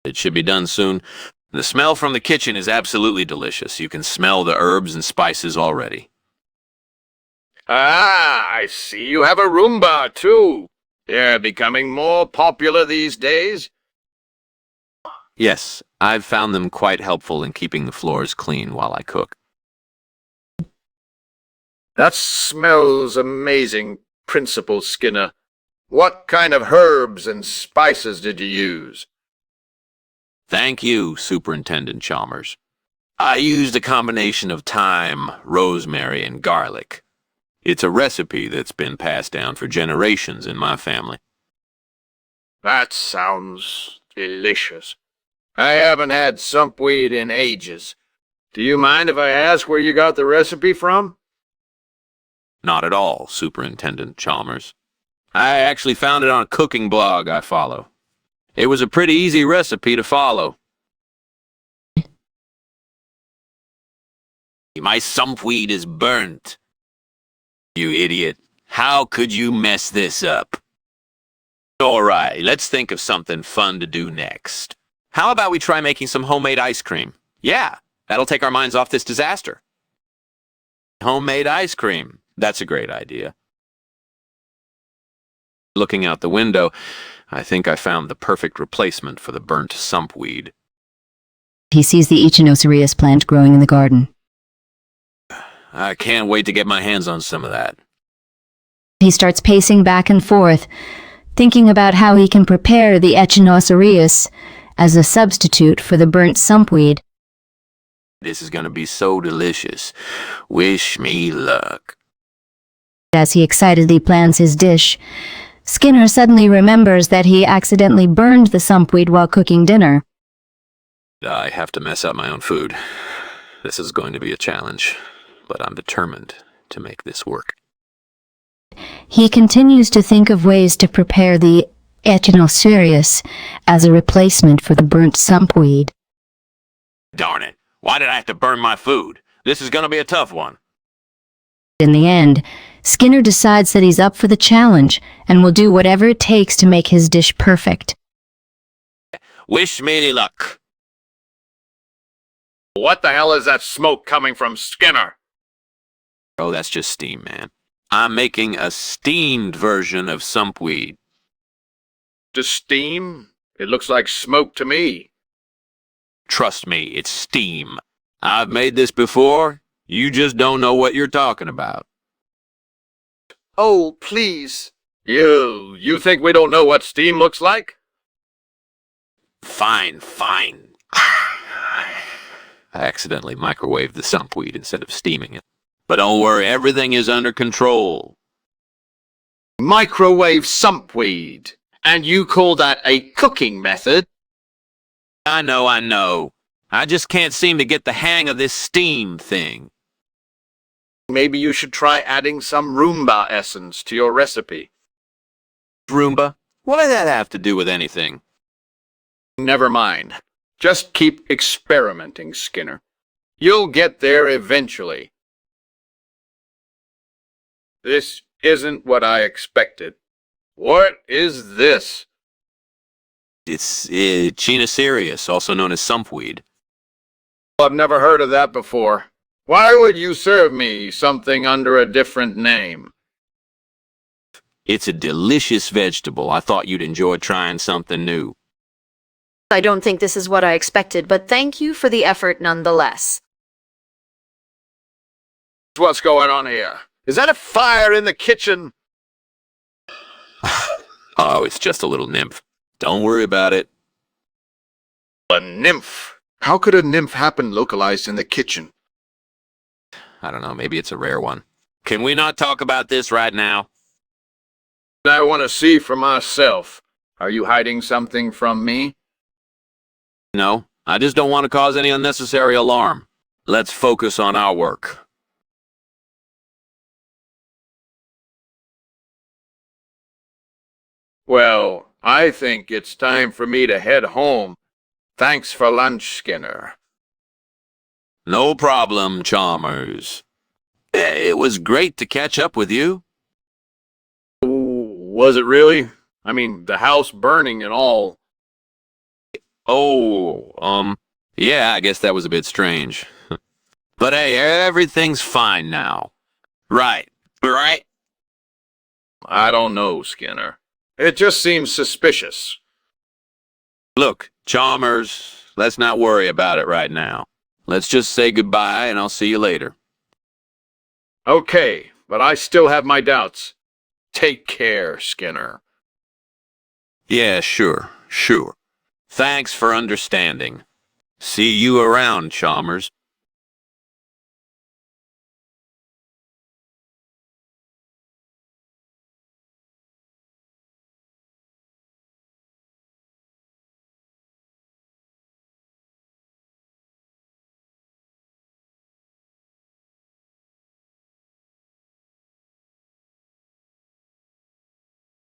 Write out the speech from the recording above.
It should be done soon. The smell from the kitchen is absolutely delicious. You can smell the herbs and spices already. Ah, I see you have a Roomba, too. They're becoming more popular these days. Yes, I've found them quite helpful in keeping the floors clean while I cook. That smells amazing, Principal Skinner. What kind of herbs and spices did you use? Thank you, Superintendent Chalmers. I used a combination of thyme, rosemary, and garlic. It's a recipe that's been passed down for generations in my family. That sounds delicious. I haven't had sumpweed in ages. Do you mind if I ask where you got the recipe from? Not at all, Superintendent Chalmers. I actually found it on a cooking blog I follow. It was a pretty easy recipe to follow. My sumpweed is burnt. You idiot. How could you mess this up? All right, let's think of something fun to do next. How about we try making some homemade ice cream? Yeah, that'll take our minds off this disaster. Homemade ice cream. That's a great idea. Looking out the window, I think I found the perfect replacement for the burnt sumpweed. He sees the Echinocereus plant growing in the garden. I can't wait to get my hands on some of that. He starts pacing back and forth, thinking about how he can prepare the Echinocereus as a substitute for the burnt sumpweed. This is going to be so delicious. Wish me luck. As he excitedly plans his dish, Skinner suddenly remembers that he accidentally burned the sumpweed while cooking dinner. I have to mess up my own food. This is going to be a challenge, but I'm determined to make this work. He continues to think of ways to prepare the Echinocereus as a replacement for the burnt sumpweed. Darn it. Why did I have to burn my food? This is going to be a tough one. In the end, Skinner decides that he's up for the challenge and will do whatever it takes to make his dish perfect. Wish me luck. What the hell is that smoke coming from, Skinner? Oh, that's just steam, man. I'm making a steamed version of sumpweed. To steam? It looks like smoke to me. Trust me, it's steam. I've made this before. You just don't know what you're talking about. Oh, please. You think we don't know what steam looks like? Fine. I accidentally microwaved the sumpweed instead of steaming it. But don't worry, everything is under control. Microwave sumpweed. And you call that a cooking method? I know. I just can't seem to get the hang of this steam thing. Maybe you should try adding some Roomba essence to your recipe. Roomba? What does that have to do with anything? Never mind. Just keep experimenting, Skinner. You'll get there eventually. This isn't what I expected. What is this? It's Echinocereus, also known as sumpweed. I've never heard of that before. Why would you serve me something under a different name? It's a delicious vegetable. I thought you'd enjoy trying something new. I don't think this is what I expected, but thank you for the effort nonetheless. What's going on here? Is that a fire in the kitchen? Oh, it's just a little nymph. Don't worry about it. A nymph? How could a nymph happen localized in the kitchen? I don't know, maybe it's a rare one. Can we not talk about this right now? I want to see for myself. Are you hiding something from me? No, I just don't want to cause any unnecessary alarm. Let's focus on our work. Well, I think it's time for me to head home. Thanks for lunch, Skinner. No problem, Chalmers. It was great to catch up with you. Was it really? I mean, the house burning and all. Oh, yeah, I guess that was a bit strange. But hey, everything's fine now. Right, right? I don't know, Skinner. It just seems suspicious. Look, Chalmers, let's not worry about it right now. Let's just say goodbye and I'll see you later. Okay, but I still have my doubts. Take care, Skinner. Yeah, sure. Thanks for understanding. See you around, Chalmers.